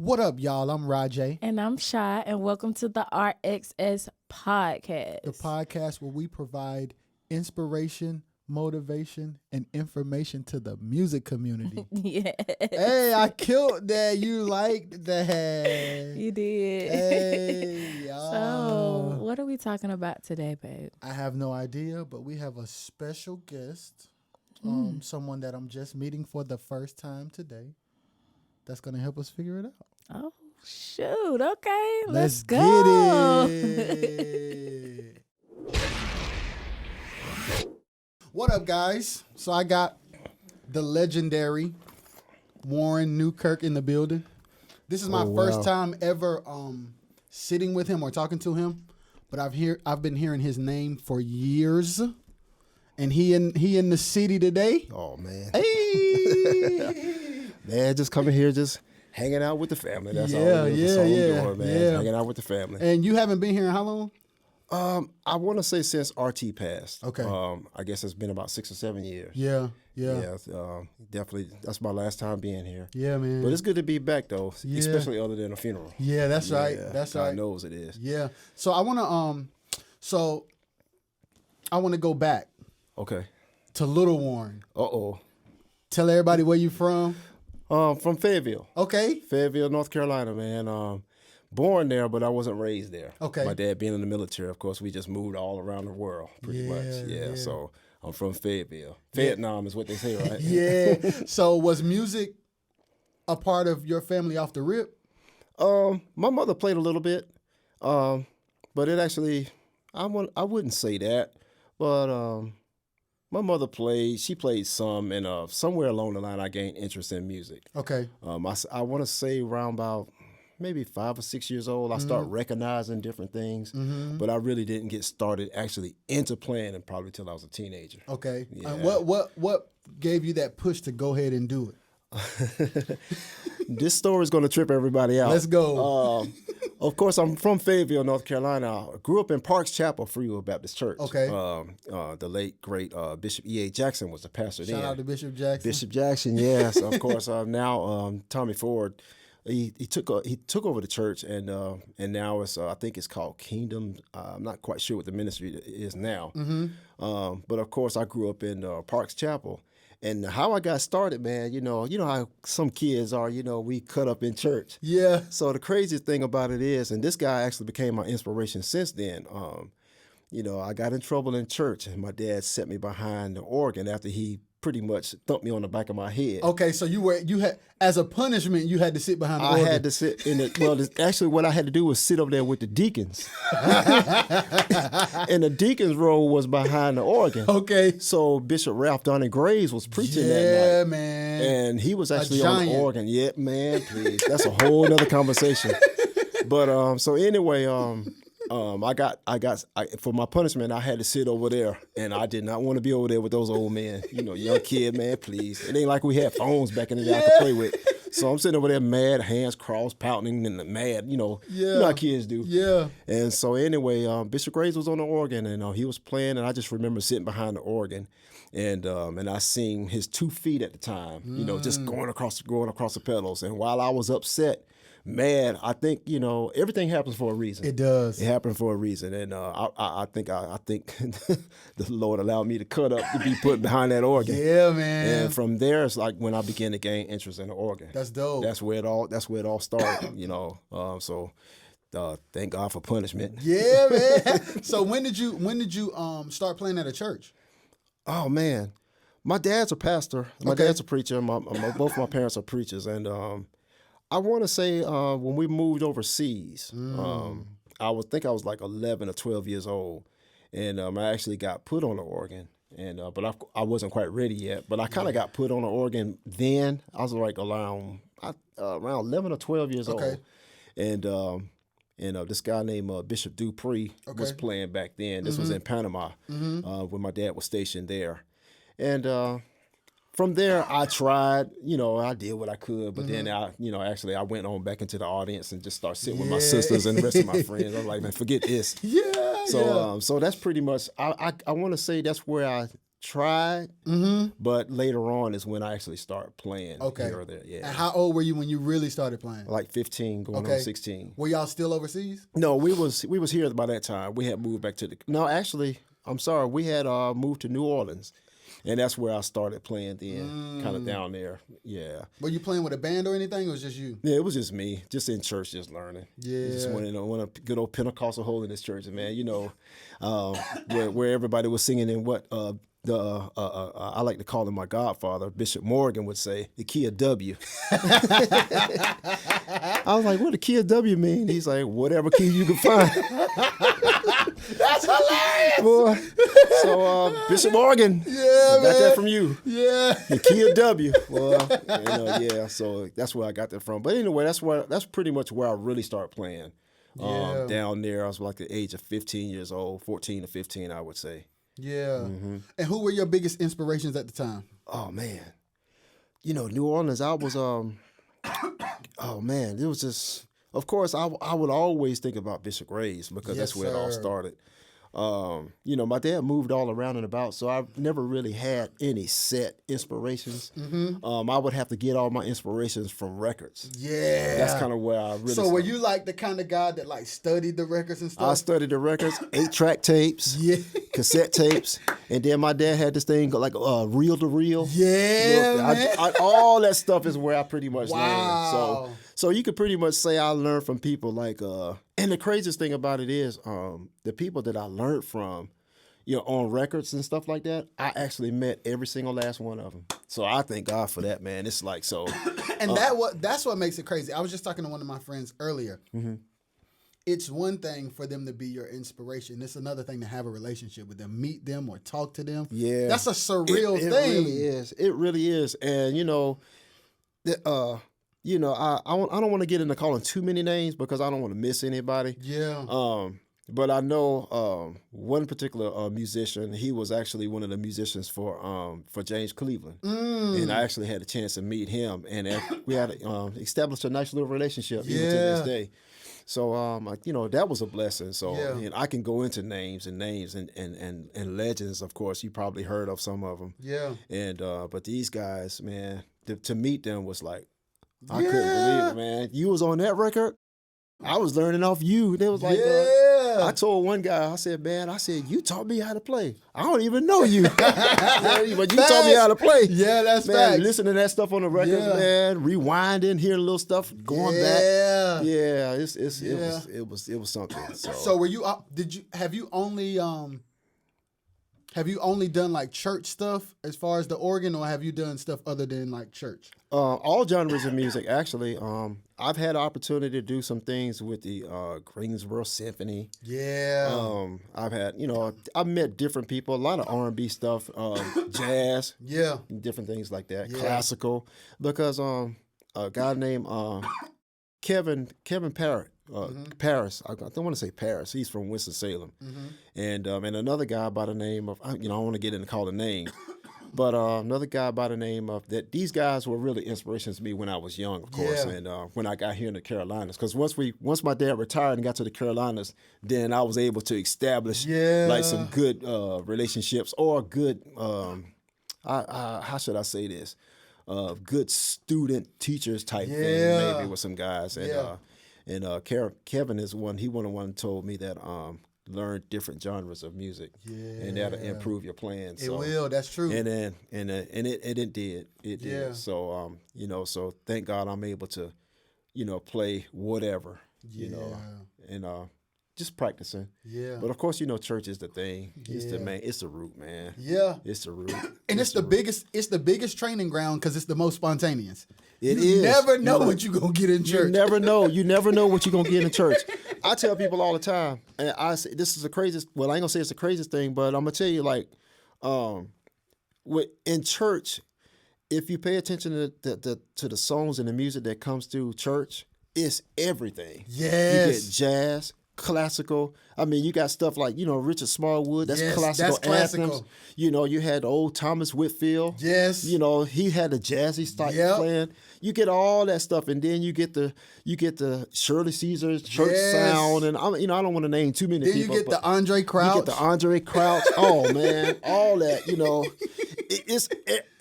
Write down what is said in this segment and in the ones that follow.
What up, y'all? I'm Rajay. And I'm Shy, and welcome to the RXS podcast. The podcast where we provide inspiration, motivation, and information to the music community. Yes. Hey, I killed that. You liked that. You did. Hey, y'all. So, what are we talking about today, babe? I have no idea, but we have a special guest, someone that I'm just meeting for the first time today. That's going to help us figure it out. Oh, shoot. Okay, let's go. go. Get it. What up, guys? So I got the legendary Warren Newkirk in the building. This is my first time ever sitting with him or talking to him, but I've been hearing his name for years. And he in the city today. Oh, man. Hey. Man, just coming here, just hanging out with the family. That's all I'm doing, man. Hanging out with the family. And you haven't been here in how long? I want to say since RT passed. Okay. I guess it's been about 6 or 7 years. Yeah. Definitely. That's my last time being here. Yeah, man. But it's good to be back, though, Yeah. especially other than a funeral. Yeah, that's right. That's God right. knows it is. Yeah. So I want to go back Okay. to Little Warren. Uh-oh. Tell everybody where you from. From Fayetteville. Okay. Fayetteville, North Carolina, man. Born there, but I wasn't raised there. Okay. My dad being in the military, of course, we just moved all around the world, pretty much. Yeah. So I'm from Fayetteville. Vietnam is what they say, right? Yeah. So was music a part of your family off the rip? My mother played a little bit, but it actually, I wouldn't say that, but my mother played. She played some, and somewhere along the line, I gained interest in music. Okay. I want to say around about maybe 5 or 6 years old, I started recognizing different things, but I really didn't get started actually into playing and probably till I was a teenager. Okay. Yeah. What gave you that push to go ahead and do it? This story is going to trip everybody out. Let's go. Of course, I'm from Fayetteville, North Carolina. I grew up in Parks Chapel, Free Will Baptist Church. Okay. The late, great Bishop E.A. Jackson was the pastor then. Shout out to Bishop Jackson. Bishop Jackson, yes. Of course, now Tommy Ford, he took over the church, and now it's I think it's called Kingdom. I'm not quite sure what the ministry is now. But of course, I grew up in Parks Chapel. And how I got started, man, you know how some kids are, we cut up in church. Yeah. So the craziest thing about it is, and this guy actually became my inspiration since then, I got in trouble in church, and my dad set me behind the organ after he pretty much thumped me on the back of my head. Okay, so you had as a punishment you had to sit behind the organ. I had to sit in it. Well, actually, what I had to do was sit over there with the deacons, and the deacons' row was behind the organ. Okay. So Bishop Ralph Donnie Graves was preaching that Yeah, night. man. And he was actually on the organ. Yeah, man, please. That's a whole nother conversation. But so anyway, for my punishment, I had to sit over there, and I did not want to be over there with those old men. Young kid, man, please. It ain't like we had phones back in the day I could play with. So I'm sitting over there mad, hands crossed, pouting, and mad, you know how kids do. Yeah. And so anyway, Bishop Graves was on the organ, and he was playing, and I just remember sitting behind the organ, and I seen his 2 feet at the time, just going across the pedals. And while I was upset, mad, I think everything happens for a reason. It does. It happened for a reason, and I think the Lord allowed me to cut up to be put behind that organ. Yeah, man. And from there, it's like when I began to gain interest in the organ. That's dope. That's where it all started. So thank God for punishment. Yeah, man. So when did you start playing at a church? Oh man, my dad's a pastor. My dad's a preacher. Both my parents are preachers, and I want to say when we moved overseas, I was like 11 or 12 years old, and I actually got put on the organ, and but I wasn't quite ready yet. But I kind of got put on the organ then. I was like around 11 or 12 years old, and this guy named Bishop Dupree was playing back then. This was in Panama when my dad was stationed there, and. From there, I tried, I did what I could, but then I went on back into the audience and just started sitting with my sisters and the rest of my friends. I was like, man, forget this. Yeah. So that's pretty much, I want to say that's where I tried, but later on is when I actually started playing. Okay. Here or there. Yeah. And how old were you when you really started playing? Like 15, going on 16. Were y'all still overseas? No, we was here by that time. We had moved back to no, actually, I'm sorry, we had moved to New Orleans. And that's where I started playing then, kind of down there. Yeah. Were you playing with a band or anything, or was it just you? Yeah, it was just me, just in church, just learning. Yeah. Just went in a good old Pentecostal holiness church, man. You know, where everybody was singing in what I like to call him my godfather, Bishop Morgan would say, the key of W. I was like, what the key of W mean? He's like, whatever key you can find. That's hilarious. Boy. So Bishop Morgan, I got that from you. Yeah. The key of W. Well, yeah. So that's where I got that from. But anyway, that's pretty much where I really started playing. Down there, I was like the age of 15 years old, 14 to 15, I would say. Yeah. And who were your biggest inspirations at the time? Oh man, New Orleans. I was oh man, it was just. Of course, I would always think about Bishop Gray's because that's where it all started. My dad moved all around and about, so I never really had any set inspirations. I would have to get all my inspirations from records. Yeah. That's kind of where I really So were you like the kind of guy that like studied the records and stuff? I studied the records, 8-track tapes, cassette tapes, and then my dad had this thing like reel to reel. Yeah, man. All that stuff is where I pretty much learned. So you could pretty much say I learned from people like, and the craziest thing about it is the people that I learned from, on records and stuff like that, I actually met every single last one of them. So I thank God for that, man. It's like so. And that's what makes it crazy. I was just talking to one of my friends earlier. It's one thing for them to be your inspiration. It's another thing to have a relationship with them, meet them or talk to them. Yeah. That's a surreal thing. It really is. It really is. And, I don't want to get into calling too many names because I don't want to miss anybody. Yeah. But I know one particular musician. He was actually one of the musicians for James Cleveland, and I actually had a chance to meet him, and we had established a nice little relationship even to this day. So that was a blessing. So and I can go into names and legends. Of course, you probably heard of some of them. Yeah. And but these guys, man, to meet them was like. I couldn't believe it, man. You was on that record. I was learning off you. They was like, I told one guy, I said, you taught me how to play. I don't even know you. But you taught me how to play. Yeah, that's man. facts. Listening to that stuff on the records, man. Rewinding, hearing little stuff, going back. Yeah, it was something. So were you? Have you only done like church stuff as far as the organ, or have you done stuff other than like church? All genres of music, actually. I've had the opportunity to do some things with the Greensboro Symphony. Yeah. I've had, I've met different people, a lot of R&B stuff, jazz. Yeah. Different things like that, classical. Because a guy named Kevin Parrott. Paris. I don't want to say Paris. He's from Winston-Salem. And another guy by the name of, I don't want to get into call the name, but another guy by the name of that. These guys were really inspirations to me when I was young, of course, and when I got here in the Carolinas. Because once my dad retired and got to the Carolinas, then I was able to establish like some good relationships or good, how should I say this, good student teachers type thing maybe with some guys and Kevin is one. He one of the one told me that learn different genres of music, and that'll improve your playing. It will. That's true. And it did. It did. So so thank God I'm able to, play whatever. And just practicing. Yeah. But of course, church is the thing. It's the main. It's the root, man. Yeah. It's the root. And it's the biggest. It's the biggest training ground because it's the most spontaneous. You never know what you're gonna get in church. You never know. You never know what you're gonna get in church. I tell people all the time, and I say this is the craziest. Well, I ain't gonna say it's the craziest thing, but I'm gonna tell you, like, in church, if you pay attention to the songs and the music that comes through church, it's everything. Yes. You get jazz, classical. I mean, you got stuff like, Richard Smallwood. That's Yes, classical that's classical. anthems. You had old Thomas Whitfield. Yes. He had the jazzy style playing. You get all that stuff, and then you get the Shirley Caesar's church sound, and I don't want to name too many then people. You get the Andre Crouch. You get the Andre Crouch. Oh man, all that.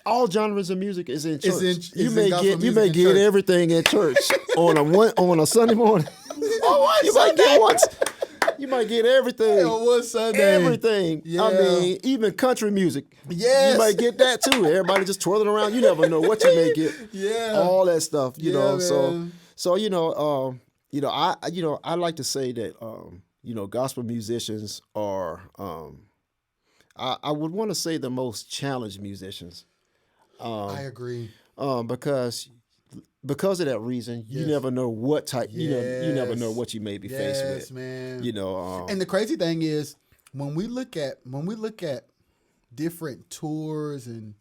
All genres of music is in church. You may get everything in church on a Sunday morning. You might get once. You might get everything. On one Sunday. Everything. Yeah. I mean, even country music. Yes. You might get that too. Everybody just twirling around. You never know what you may get. Yeah. All that stuff. Man. So I like to say that gospel musicians are I would want to say the most challenged musicians. I agree. Because of that reason, you never know what type. You never know what you may be faced with. Man. And the crazy thing is, when we look at different tours and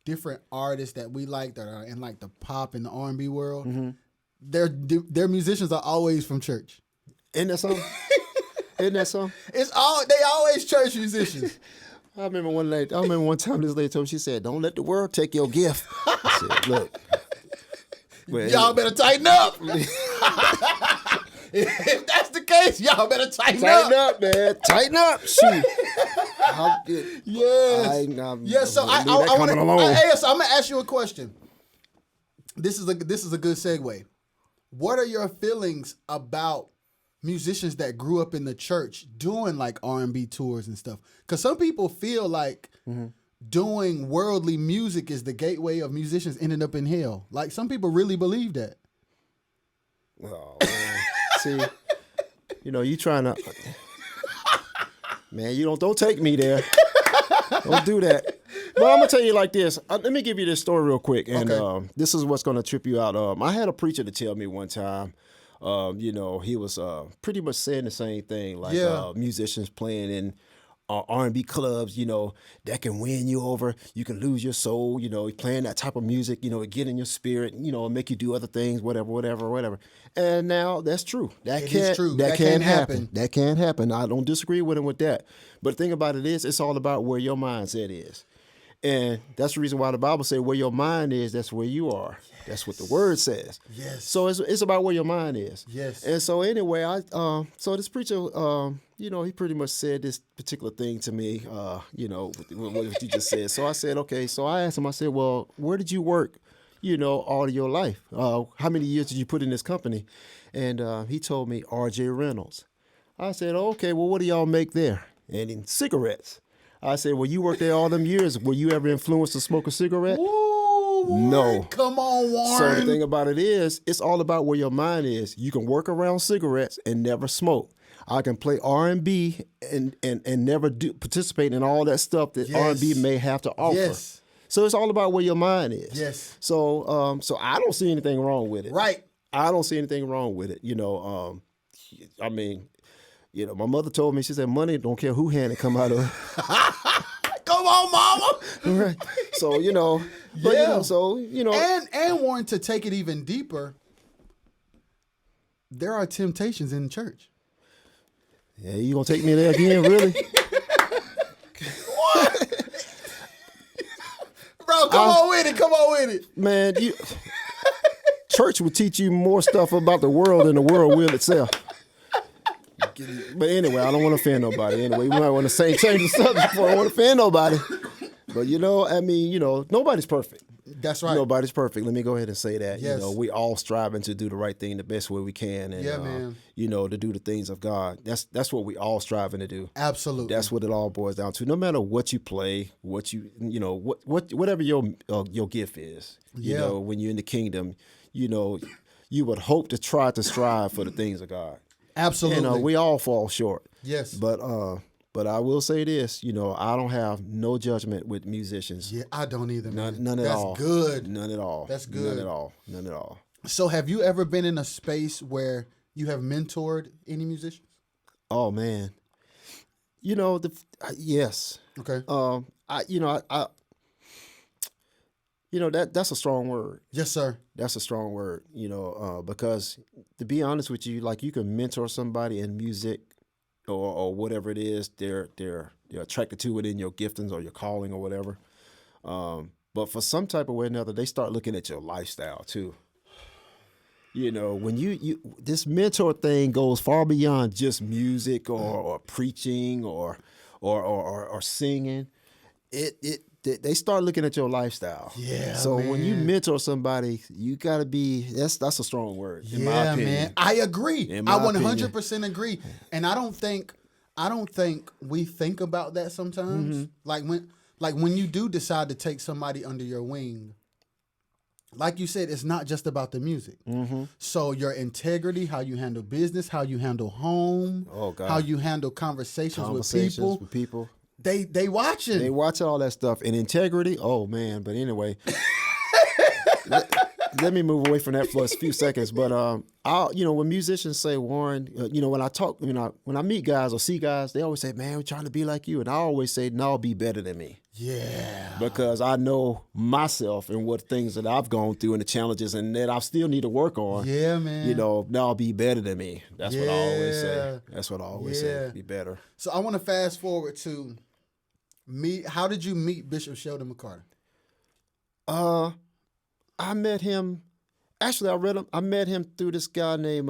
different artists that we like that are in like the pop and the R&B world, their musicians are always from church. Isn't that something? They always church musicians. I remember one time this lady told me, she said, "Don't let the world take your gift." I said, "Look. Well, y'all better tighten up." If that's the case, y'all better tighten up. Tighten up, man. Tighten up. Shoot. Yes. So I'm gonna ask you a question. This is a good segue. What are your feelings about musicians that grew up in the church doing like R&B tours and stuff? Because some people feel like doing worldly music is the gateway of musicians ending up in hell. Like some people really believe that. Oh, man. See, you trying to, man, don't take me there. Don't do that. But I'm going to tell you like this. Let me give you this story real quick. And this is what's going to trip you out. I had a preacher to tell me one time, he was pretty much saying the same thing, like musicians playing in R&B clubs, that can win you over. You can lose your soul, playing that type of music, it get in your spirit, make you do other things, whatever. And now that's true. That can happen. That can happen. I don't disagree with him with that. But the thing about it is, it's all about where your mindset is. And that's the reason why the Bible says where your mind is, that's where you are. Yes. That's what the word says. Yes. So it's about where your mind is. Yes. And so anyway, so this preacher, he pretty much said this particular thing to me, what you just said. So I said, okay. So I asked him, I said, well, where did you work, all of your life? How many years did you put in this company? And he told me R.J. Reynolds. I said, okay, well, what do y'all make there? And in cigarettes. I said, well, you worked there all them years. Were you ever influenced to smoke a cigarette? Ooh, Warren. No. Come on, Warren. So the thing about it is, it's all about where your mind is. You can work around cigarettes and never smoke. I can play R&B and never participate in all that stuff that R&B may have to offer. Yes. So it's all about where your mind is. Yes. So I don't see anything wrong with it. Right. I don't see anything wrong with it. My mother told me, she said, money don't care who hand it come out of. Come on, mama. Right. So, And Warren, to take it even deeper, there are temptations in church. Yeah, you gonna take me there again, really? What? Bro, come on with it. Man, church will teach you more stuff about the world than the world will itself. But anyway, I don't want to offend nobody. Anyway, we might want to change the subject before I want to offend nobody. But nobody's perfect. That's right. Nobody's perfect. Let me go ahead and say that. Yes. We all striving to do the right thing the best way we can, and man. To do the things of God. That's what we all striving to do. Absolutely. That's what it all boils down to. No matter what you play, whatever your gift is. When you're in the kingdom, you would hope to try to strive for the things of God. Absolutely. We all fall short. Yes. But I will say this, I don't have no judgment with musicians. Yeah, I don't either, man. None at all. That's good. None at all. That's good. None at all. So have you ever been in a space where you have mentored any musicians? Oh, man. Yes. Okay. That's a strong word. Yes, sir. That's a strong word, because to be honest with you, like you can mentor somebody in music or whatever it is they're attracted to it in your giftings or your calling or whatever. But for some type of way or another, they start looking at your lifestyle too. You know, when you this mentor thing goes far beyond just music or preaching or singing. They start looking at your lifestyle. Yeah. So man. when you mentor somebody, you gotta be that's a strong word. In my opinion. Man. I agree. In I my 100% agree. And I don't think we think about that sometimes. Like when you do decide to take somebody under your wing. Like you said, it's not just about the music. So your integrity, how you handle business, how you handle home, how you handle conversations with people. They watching. They watch all that stuff. And integrity, oh man. But anyway, let me move away from that for a few seconds. But when musicians say, Warren, when I meet guys or see guys, they always say, man, we're trying to be like you. And I always say, no, be better than me. Yeah. Because I know myself and what things that I've gone through and the challenges and that I still need to work on. Yeah, man. You know, now be better than me. That's what I always say. That's what I always say. Be better. So I want to fast forward to how did you meet Bishop Sheldon McCarter? I met him. Actually, I met him through this guy named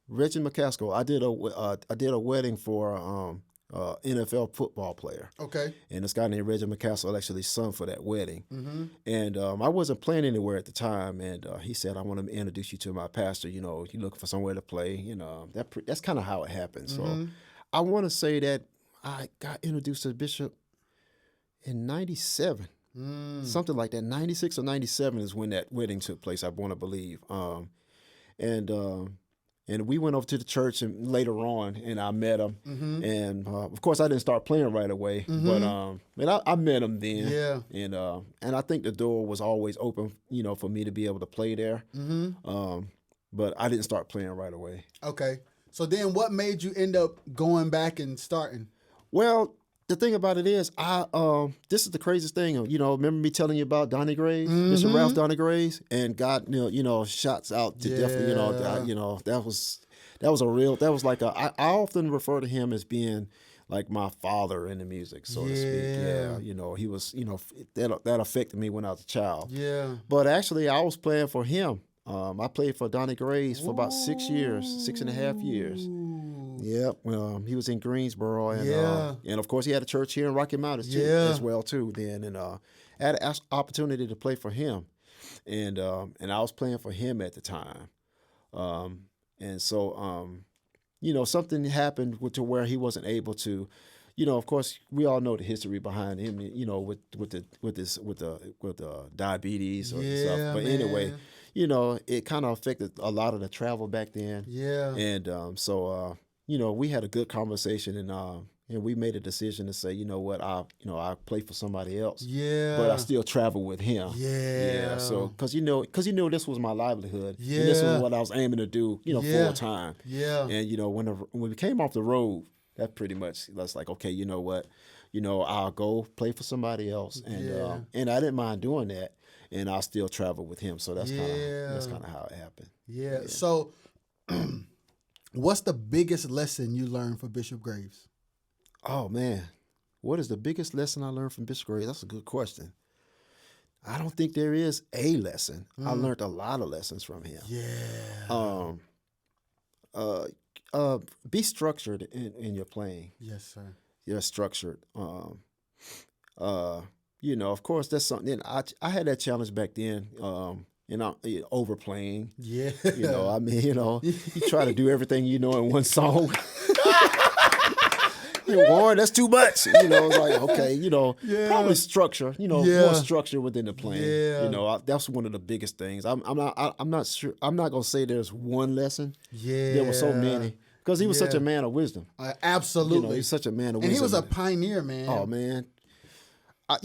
Reggie McCaskill. I did a wedding for NFL football player. Okay. And this guy named Reggie McCaskill actually sung for that wedding. And I wasn't playing anywhere at the time. And he said, I want to introduce you to my pastor. You know, you're looking for somewhere to play. You know, that's kind of how it happened. So I want to say that I got introduced to Bishop in 97. Something like that. 96 or 97 is when that wedding took place, I want to believe. And we went over to the church and later on, and I met him. And of course, I didn't start playing right away, but I met him then. Yeah. And I think the door was always open, you know, for me to be able to play there. But I didn't start playing right away. Okay. So then, what made you end up going back and starting? Well, the thing about it is, this is the craziest thing. You know, remember me telling you about Donnie Graves, Bishop Ralph Donnie Graves, and God, shots out to death. That was like I often refer to him as being like my father in the music, so to speak. Yeah, he was, that affected me when I was a child. Yeah. But actually, I was playing for him. I played for Donnie Graves for about 6 years, 6.5 years. Yep. He was in Greensboro, and of course he had a church here in Rocky Mountains as well too. Then and I had an opportunity to play for him, and I was playing for him at the time, and so something happened to where he wasn't able to. Of course, we all know the history behind him. With the diabetes or stuff. But anyway, it kind of affected a lot of the travel back then. Yeah. And so we had a good conversation, and we made a decision to say, you know what, I play for somebody else. Yeah. But I still travel with him. Yeah. So because this was my livelihood. Yeah. And this was what I was aiming to do. Full time. Yeah. And when we came off the road, that's like, okay, you know what, I'll go play for somebody else, and I didn't mind doing that, and I'll still travel with him. So that's kind of how it happened. Yeah. So, what's the biggest lesson you learned from Bishop Graves? Oh man, what is the biggest lesson I learned from Bishop Graves? That's a good question. I don't think there is a lesson. I learned a lot of lessons from him. Yeah. Be structured in your playing. Yes, sir. You're structured. Of course, that's something. I had that challenge back then. Overplaying. Yeah. You try to do everything in one song. Warren, that's too much. It's like, okay, probably structure. More structure within the playing. Yeah. That's one of the biggest things. I'm not sure. I'm not gonna say there's one lesson. Yeah. There were so many. Because he was such a man of wisdom. Absolutely. He's such a man of wisdom. And he was a pioneer, man. Oh, man. I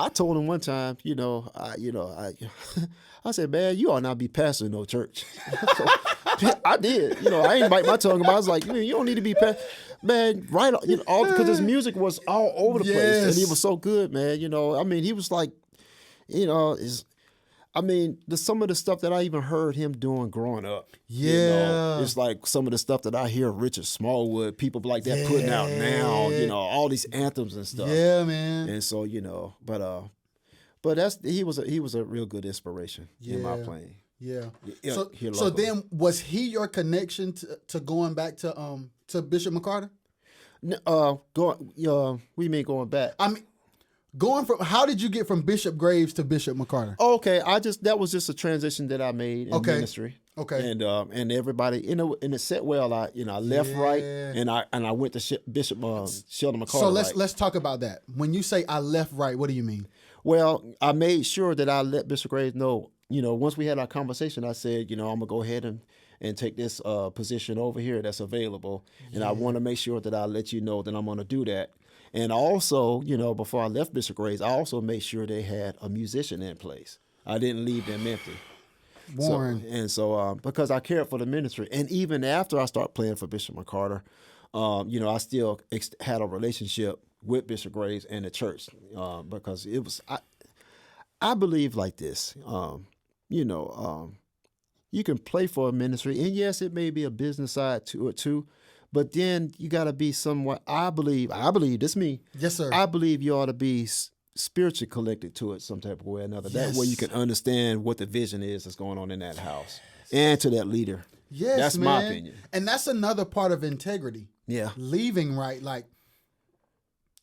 told him one time, I said, man, you ought not be pastoring no church. So, I did. I ain't bite my tongue about it. I was like, you don't need to be man, right? Because his music was all over the place. And he was so good, man. He was like, I mean, some of the stuff that I even heard him doing growing up. Yeah. It's like some of the stuff that I hear Richard Smallwood, people like that putting out now, all these anthems and stuff. Yeah, man. And so, but he was a real good inspiration in my playing. Yeah. Here So locally. then was he your connection to going back to Bishop McCarter? What do you mean going back? I mean, how did you get from Bishop Graves to Bishop McCarter? Okay, that was just a transition that I made in ministry. Okay. And everybody, and it set well. I left right, and I went to Bishop Sheldon McCarter. So right. let's talk about that. When you say I left right, what do you mean? Well, I made sure that I let Bishop Graves know. Once we had our conversation, I said, I'm gonna go ahead and take this position over here that's available, and I want to make sure that I let you know that I'm gonna do that. And also, before I left Bishop Graves, I also made sure they had a musician in place. I didn't leave them empty. Warren. So because I cared for the ministry. And even after I started playing for Bishop McCarter, I still had a relationship with Bishop Graves and the church because it was, I believe like this, you can play for a ministry, and yes, it may be a business side to it too, but then you got to be somewhat, I believe, this is me. Yes, sir. I believe you ought to be spiritually connected to it some type of way or another. Yes. That way you can understand what the vision is that's going on in that house and to that leader. Yes, that's man. my opinion. And that's another part of integrity. Yeah. Leaving right. Like,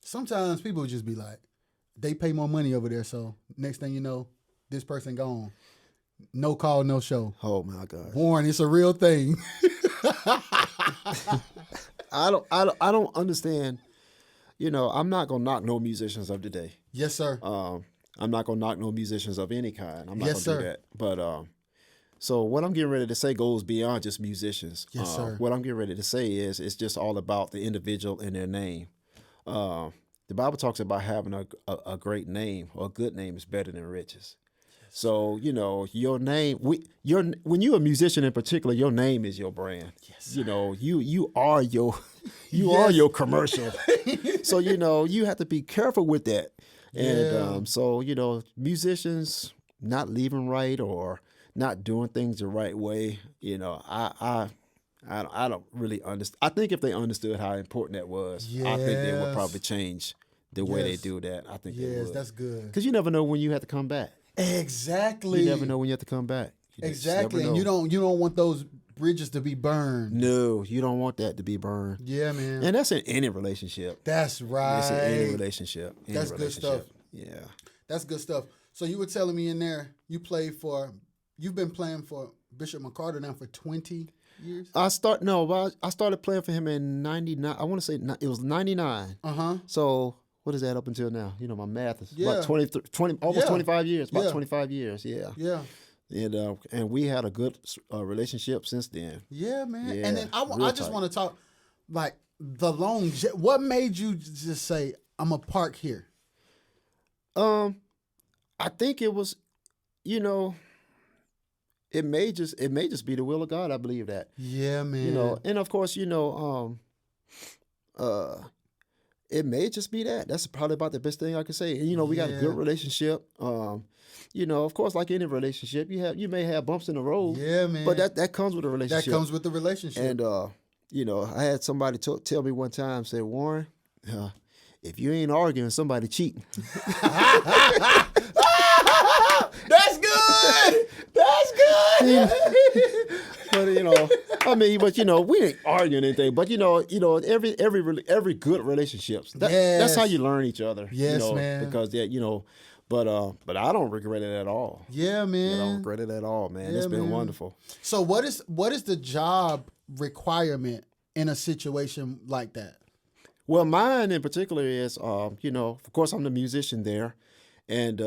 sometimes people just be like, they pay more money over there, so next thing you know, this person gone. No call, no show. Oh my God. Warren, it's a real thing. I don't understand. I'm not gonna knock no musicians of today. Yes, sir. I'm not gonna knock no musicians of any kind. I'm not Yes, gonna sir. do that. But so what I'm getting ready to say goes beyond just musicians. Yes, sir. What I'm getting ready to say is it's just all about the individual and their name. The Bible talks about having a great name or a good name is better than riches. So, your name, when you're a musician in particular, your name is your brand. Yes, you are your commercial. So, you have to be careful with that. And so, musicians not leaving right or not doing things the right way, I don't really understand. I think if they understood how important that was, I think they would probably change the way they do that. I think they would. That's good. Because you never know when you have to come back. Exactly. You never know when you have to come back. Exactly. And you don't want those bridges to be burned. No, you don't want that to be burned. Yeah, man. And that's in any relationship. That's right. It's in any relationship. That's good stuff. Yeah. That's good stuff. So you were telling me in there, you've been playing for Bishop McCarter now for 20 years? I started playing for him in 99. I want to say it was 99. Uh-huh. So what is that up until now? My math is Yeah. about 20 almost 25 years. About Yeah. 25 years, yeah. Yeah. And we had a good relationship since then. Yeah, man. Yeah, And then I real just tight. want to talk, like, what made you just say, I'm a park here? I think it was, it may just be the will of God. I believe that. Yeah, man. And of course, it may just be that. That's probably about the best thing I can say. And we got a good relationship. Of course, like any relationship, you may have bumps in the road. Yeah, man. But that comes with a relationship. That comes with the relationship. And I had somebody tell me one time, said, Warren, if you ain't arguing, somebody cheating. That's good. That's good. But we ain't arguing anything. But every good relationships. That's how you learn each other. Yes, man. Because but I don't regret it at all. Yeah, man. I don't regret it at all, man. It's been wonderful. So what is the job requirement in a situation like that? Well, mine in particular is, of course, I'm the musician there, and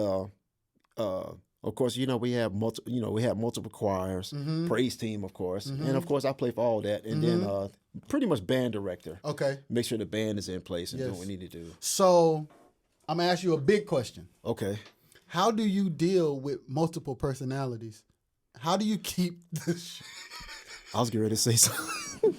of course, we have multiple choirs, praise team, of course, and of course, I play for all that, and then pretty much band director. Okay. Make sure the band is in place and do what we need to do. So, I'm gonna ask you a big question. Okay. How do you deal with multiple personalities? How do you keep the? I was getting ready to say something.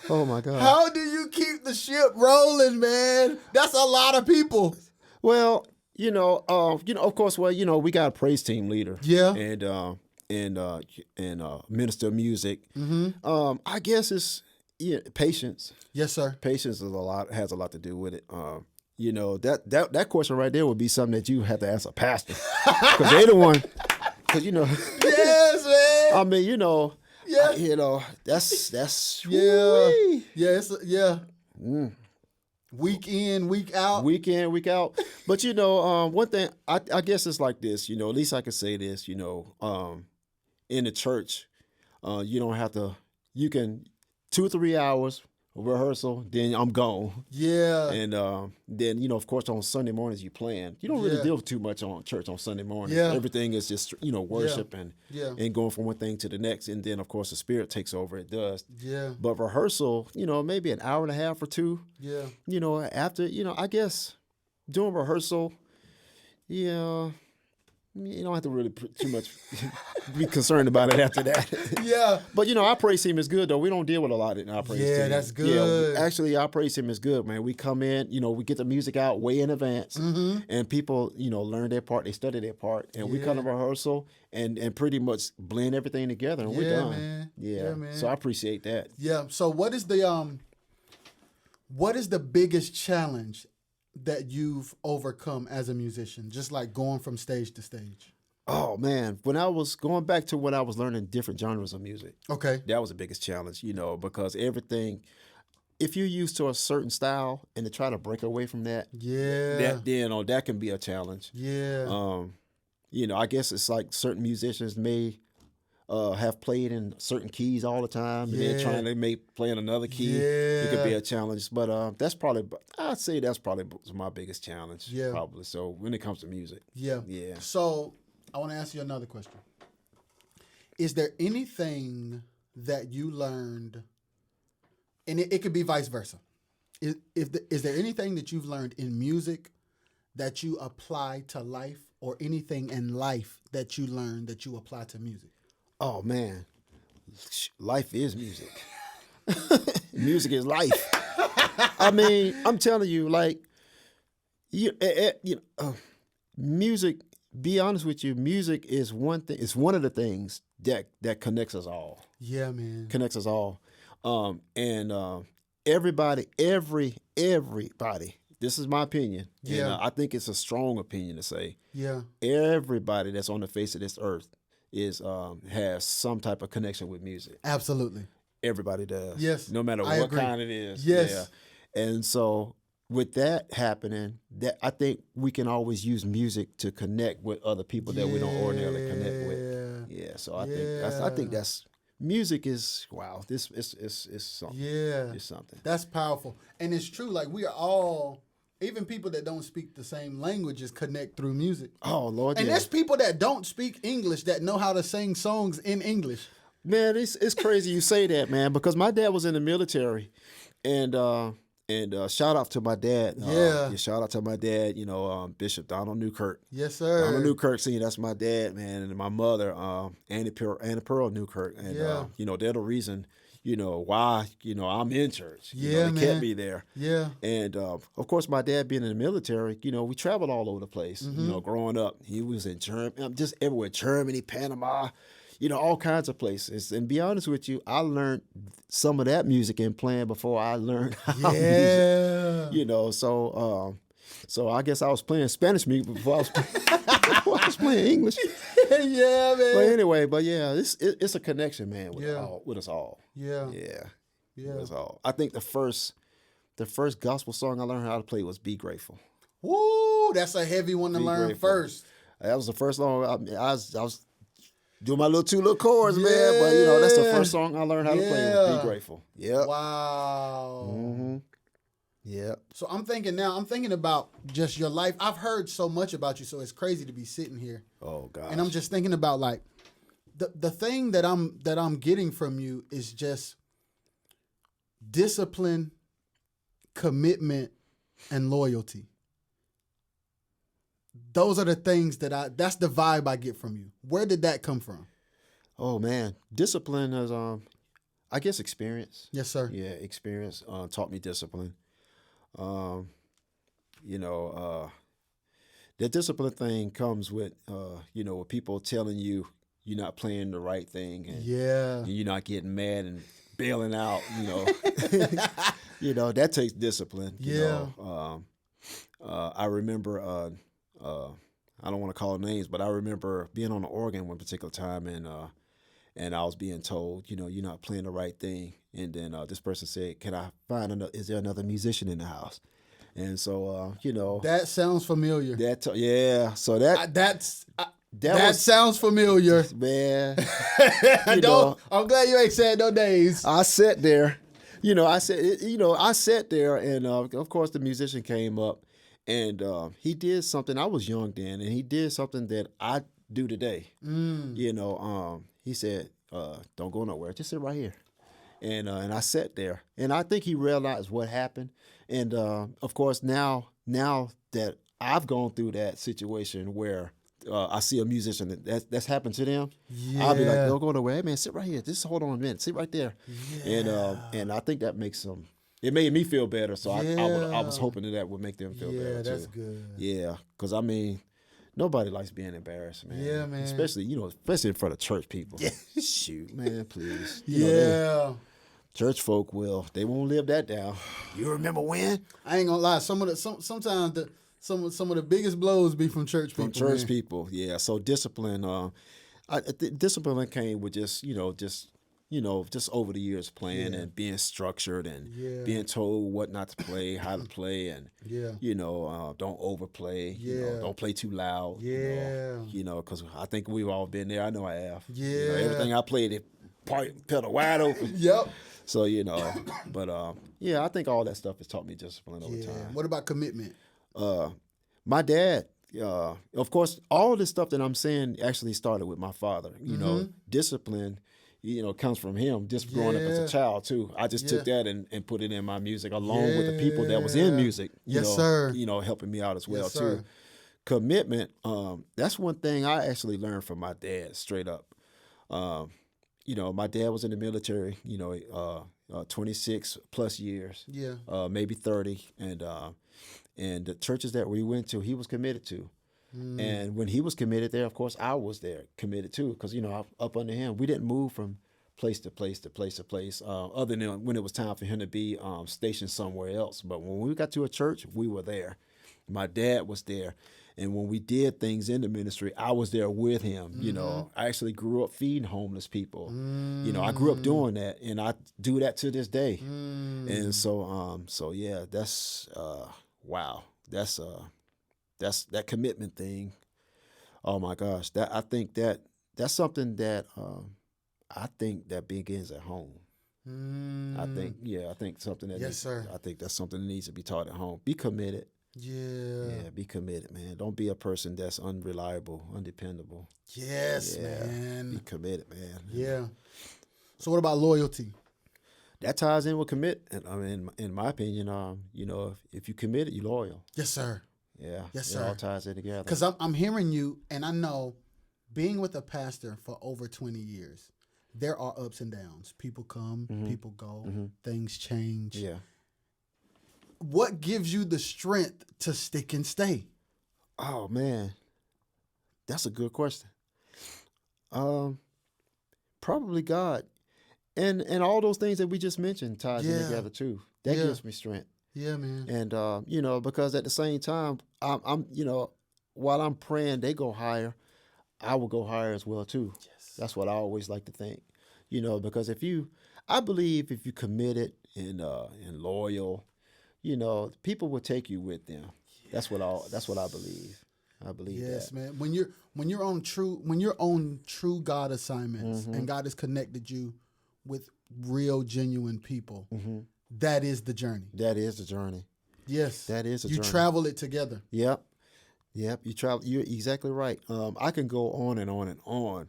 Oh my God. How do you keep the ship rolling, man? That's a lot of people. Well, Of course, well, we got a praise team leader. Yeah. And minister of music. I guess it's patience. Yes, sir. Patience has a lot to do with it. That question right there would be something that you have to ask a pastor because they're the one. Because Yes, man. I mean, Yeah. That's Yeah. woo-wee. Yeah. Week in, week out. Week in, week out. But one thing I guess it's like this. At least I can say this. In the church, you don't have to. You can 2 or 3 hours rehearsal, then I'm gone. Yeah. And then of course on Sunday mornings you plan. You don't really deal too much on church on Sunday mornings. Yeah. Everything is just worship and going from one thing to the next, and then of course the Spirit takes over. It does. Yeah. But rehearsal, maybe an hour and a half or two. Yeah. After I guess doing rehearsal, you don't have to really too much be concerned about it after that. Yeah. But our praise team is good though. We don't deal with a lot in our praise team. Yeah, that's good. Yeah, actually our praise team is good, man. We come in, we get the music out way in advance, and people, learn their part. They study their part, and we come to rehearsal and pretty much blend everything together, and we're done. Man. Yeah, man. So I appreciate that. Yeah. So what is the biggest challenge that you've overcome as a musician, just like going from stage to stage? Oh man, when I was going back to when I was learning different genres of music, Okay. that was the biggest challenge, because everything, if you're used to a certain style and to try to break away from that, that can be a challenge. Yeah. I guess it's like certain musicians may have played in certain keys all the time, and then trying to play in another key. It could be a challenge, but I'd say that's probably my biggest challenge. Yeah. Probably. So when it comes to music. Yeah. Yeah. So I want to ask you another question. Is there anything that you learned, and it could be vice versa, is there anything that you've learned in music that you apply to life, or anything in life that you learned that you apply to music? Oh man, life is music. Music is life. I mean, I'm telling you, like, music. Be honest with you, music is one thing. It's one of the things that connects us all. Yeah, man. Connects us all, and everybody. This is my opinion. Yeah. And, I think it's a strong opinion to say. Yeah. Everybody that's on the face of this earth has some type of connection with music. Absolutely. Everybody does. Yes. No matter I what agree. kind it is. Yes. Yeah. And so with that happening, that I think we can always use music to connect with other people that we don't ordinarily connect with. Yeah. So I think that's music is wow. This is something. Yeah. It's something. That's powerful. And it's true. Like, we are all, even people that don't speak the same languages, connect through music. Oh Lord. And yeah. there's people that don't speak English that know how to sing songs in English. Man, it's crazy you say that, man, because my dad was in the military, and shout out to my dad. Shout out to my dad. Bishop Donald Newkirk. Yes, sir. Donald Newkirk, that's my dad, man, and my mother, Anna Pearl Newkirk, and they're the reason, why I'm in church. They kept me there. Yeah. And of course, my dad being in the military, we traveled all over the place. Growing up, he was in Germany, just everywhere, Germany, Panama. All kinds of places. And be honest with you, I learned some of that music in playing before I learned how music. So I guess I was playing Spanish music before I was playing English. Yeah, man. But anyway, it's a connection, man, with us all. Yeah. Yeah. With us all. I think the first gospel song I learned how to play was "Be Grateful." Woo, that's a heavy one to learn Grateful. first. That was the first song. I was doing my two little chords, man. But that's the first song I learned how to play was "Be Grateful." Yeah. Wow. Mm-hmm. Yeah. So I'm thinking about just your life. I've heard so much about you, so it's crazy to be sitting here. Oh God. And I'm just thinking about, like, the thing that I'm getting from you is just discipline, commitment, and loyalty. Those are the things that's the vibe I get from you. Where did that come from? Oh man, discipline is I guess experience. Yes, sir. Yeah, experience taught me discipline. the discipline thing comes with, with people telling you you're not playing the right thing, and you're not getting mad and bailing out. That takes discipline. I remember. I don't want to call names, but I remember being on the organ one particular time, and I was being told, you're not playing the right thing. And then this person said, "Can I find is there another musician in the house?" And so, that sounds familiar. So that sounds familiar, man. I'm glad you ain't said no names. I sat there, I sat there, and of course the musician came up, and he did something. I was young then, and he did something that I do today. He said, "Don't go nowhere. Just sit right here." And I sat there, and I think he realized what happened. And of course, now that I've gone through that situation where I see a musician that's happened to them, I'll be like, "Don't go nowhere. Hey man, sit right here. Just hold on a minute. Sit right there." And I think that makes them. It made me feel better. So I was hoping that would make them feel better too. Yeah, that's good. Yeah, because I mean, nobody likes being embarrassed, man. Yeah, man. Especially in front of church people. Yeah. Shoot, man, please. Church folk they won't live that down. You remember when? I ain't gonna lie. Sometimes some of the biggest blows be from church people. From church people, yeah. So discipline. Discipline came with just over the years playing and being structured and being told what not to play, how to play, and don't overplay. Don't play too loud. Because I think we've all been there. I know I have. Everything I played, it pedal wide open. Yep. So but I think all that stuff has taught me discipline over time. What about commitment? My dad, of course, all this stuff that I'm saying actually started with my father. Discipline, comes from him. Just growing up as a child too. I just took that and put it in my music along with the people that was in music. Sir. Helping me out as well too. Commitment. That's one thing I actually learned from my dad. Straight up. My dad was in the military, 26 plus years, maybe 30. And the churches that we went to, he was committed to. And when he was committed there, of course, I was there committed too. Because, up under him, we didn't move from place to place to place to place, other than when it was time for him to be stationed somewhere else. But when we got to a church, we were there. My dad was there. And when we did things in the ministry, I was there with him. I actually grew up feeding homeless people. I grew up doing that, and I do that to this day. And so that's wow. That's that commitment thing. Oh my gosh, I think that's something that I think that begins at home. I think something that I think that's something that needs to be taught at home. Be committed. Yeah, be committed, man. Don't be a person that's unreliable, undependable. Yes, man. Be committed, man. Yeah. So what about loyalty? That ties in with commit. I mean, in my opinion, if you committed, you're loyal. Yes, sir. Yeah. Yes, sir. It all ties in together. Because I'm hearing you, and I know being with a pastor for over 20 years, there are ups and downs. People come, people go, things change. Yeah. What gives you the strength to stick and stay? Oh man, that's a good question. Probably God, and all those things that we just mentioned ties in together too. That gives me strength. Yeah, man. And because at the same time, I'm while I'm praying, they go higher. I will go higher as well too. Yes. That's what I always like to think. Because I believe if you committed and loyal. People will take you with them. Yes. That's what I believe. I believe that. Yes, man. When you're on true God assignments and God has connected you with real, genuine people, that is the journey. That is the journey. Yes. That is the journey. You travel it together. Yep. You travel. You're exactly right. I can go on and on and on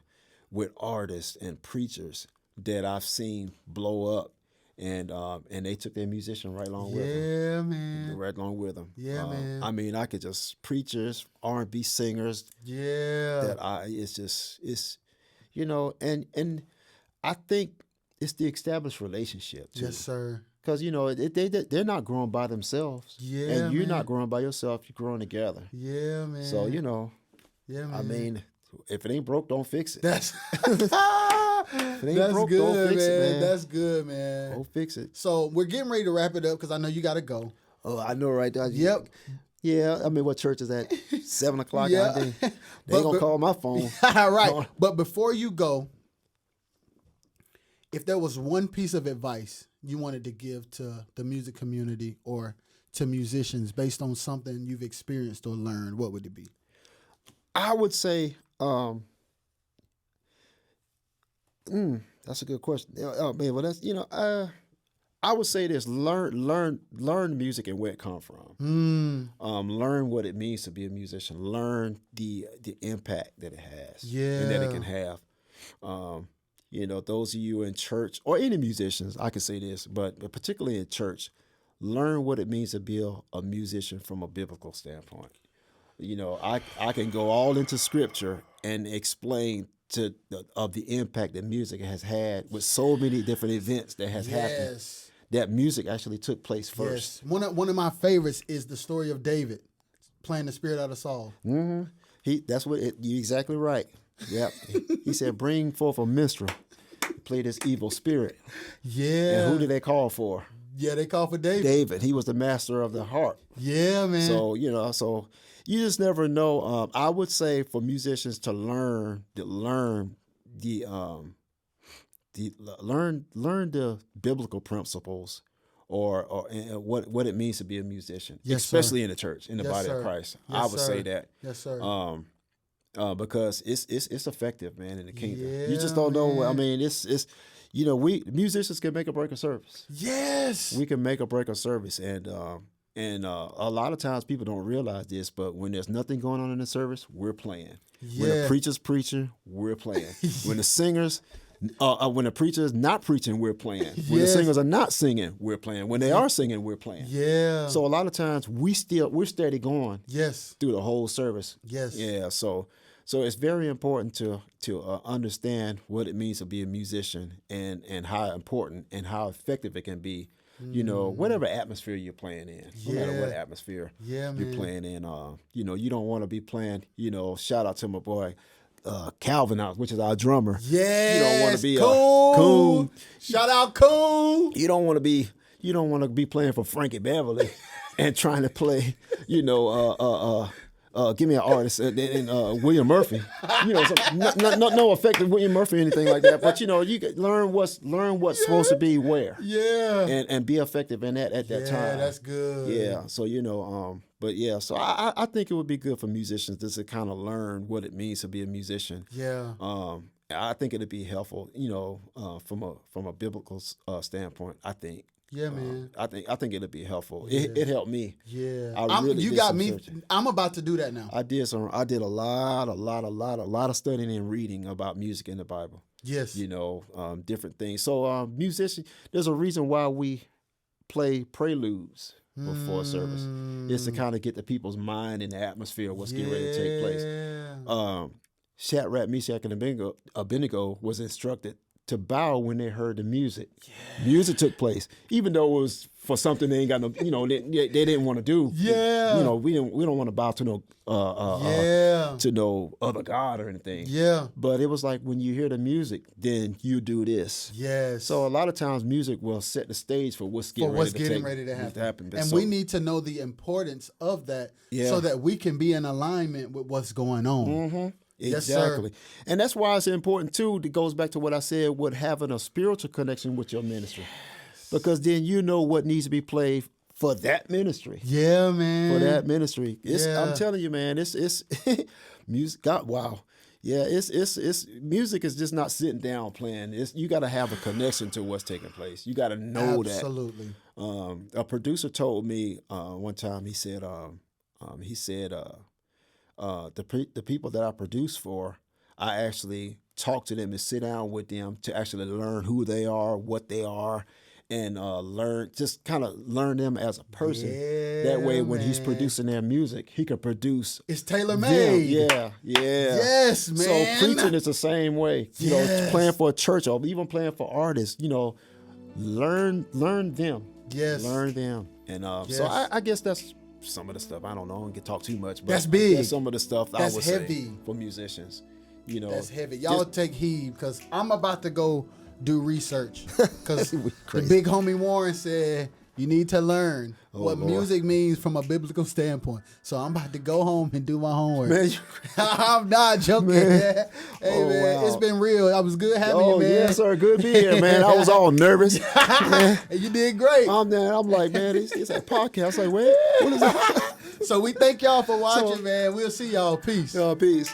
with artists and preachers that I've seen blow up. And they took their musician right along with them. Yeah, man. Right along with them. Yeah, man. I mean, I could just preachers, R&B singers. Yeah. And I think it's the established relationship too. Yes, sir. Because they're not growing by themselves. Yeah, and you're man. not growing by yourself. You're growing together. Yeah, man. So Yeah, man. I mean, if it ain't broke, don't fix it. That's If it ain't that's broke, good, don't fix man. it, man. That's good, man. Don't fix it. So we're getting ready to wrap it up because I know you got to go. Oh, I know, right? Yep. Yeah. I mean, what church is that? 7 o'clock. Yeah. They But- ain't gonna call my phone. Right. But before you go, if there was one piece of advice you wanted to give to the music community or to musicians based on something you've experienced or learned, what would it be? I would say, that's a good question. Oh man, well that's I would say this: learn music and where it come from. Learn what it means to be a musician. Learn the impact that it has, and that it can have. Those of you in church or any musicians, I can say this, but particularly in church, learn what it means to be a musician from a biblical standpoint. I can go all into scripture and explain of the impact that music has had with so many different events that has happened. That music actually took place first. Yes. One of my favorites is the story of David playing the spirit out of Saul. Mm-hmm. You're exactly right. Yep. He said, "Bring forth a minstrel, play this evil spirit." Yeah. And who did they call for? Yeah, they called for David. David. He was the master of the harp. Yeah, man. So you just never know. I would say for musicians to learn the biblical principles or what it means to be a musician, Yes, especially sir. in the church, in the Yes, body sir. of Christ. Yes, I would sir. say that. Yes, sir. Because it's effective, man, in the kingdom. Yeah, You just don't know. I man. mean, it's we musicians can make or break a service. Yes. We can make or break a service, and a lot of times people don't realize this, but when there's nothing going on in the service, we're playing. When the preacher's preaching, we're playing. When the singers, when the preacher is not preaching, we're playing. When the Yes. singers are not singing, we're playing. When they are singing, we're playing. Yeah. So a lot of times we're steady going Yes. through the whole service. Yes. Yeah. So it's very important to understand what it means to be a musician and how important and how effective it can be. Whatever atmosphere you're playing in, no matter what atmosphere Yeah, you're man. playing in. You don't want to be playing. Shout out to my boy Calvin out, which is our drummer. Yes. You don't want to be Coon. Shout out Coon. You don't want to be playing for Frankie Beverly and trying to play. Give me an artist and William Murphy. No effect of William Murphy or anything like that. But you can learn what's supposed to be where. Yeah. And be effective in that at that time. Yeah, that's good. Yeah. So but yeah. So I think it would be good for musicians just to kind of learn what it means to be a musician. Yeah. I think it'd be helpful. From a biblical standpoint. I think. Yeah, man. I think it'll be helpful. It helped me. Yeah. I really you did got some me. searching. I'm about to do that now. I did a lot of studying and reading about music in the Bible. Yes. Different things. So musician, there's a reason why we play preludes before service. It's to kind of get the people's mind in the atmosphere of what's getting ready to take place. Shadrach, Meshach, and Abednego was instructed to bow when they heard the music. Yeah. Music took place, even though it was for something they ain't got no, they didn't want to do. Yeah. We don't want to bow to no to no other god or anything. Yeah. But it was like when you hear the music, then you do this. Yes. So a lot of times music will set the stage for what's getting ready to happen. And we need to know the importance of that so that we can be in alignment with what's going on. Mm-hmm. Yes, Exactly. sir. And that's why it's important too. It goes back to what I said with having a spiritual connection with your ministry. Because then you know what needs to be played for that ministry. Yeah, man. For that ministry. Yeah. I'm telling you, man, it's music. God, wow. Yeah, it's music is just not sitting down playing. You got to have a connection to what's taking place. You got to know that. Absolutely. A producer told me one time. He said the people that I produce for, I actually talk to them and sit down with them to actually learn who they are, what they are, and learn them as a person. Yeah, That way, when he's man. producing their music, he can produce It's tailor them. made. Yeah. Yes, man. So preaching is the same way. You Yes. know, playing for a church or even playing for artists. You know, learn them. Yes. Learn them. And Yes. so I guess that's some of the stuff. I don't know. I can talk too much, but That's big. That's some of the stuff That's I would heavy. say for musicians. You know, That's heavy. Y'all take heed because I'm about to go do research because We the crazy. big homie Warren said you need to learn what Lord. music means from a biblical standpoint. So I'm about to go home and do my homework. Man, I'm not joking, man. Hey, Oh, man, wow. it's been real. I was good having oh you, man. yes, sir. Good to be here, man. I was all nervous. And you did great. I'm like, man, it's a podcast. Like, what is that? So we thank y'all for watching, man. We'll see y'all. Peace. Peace.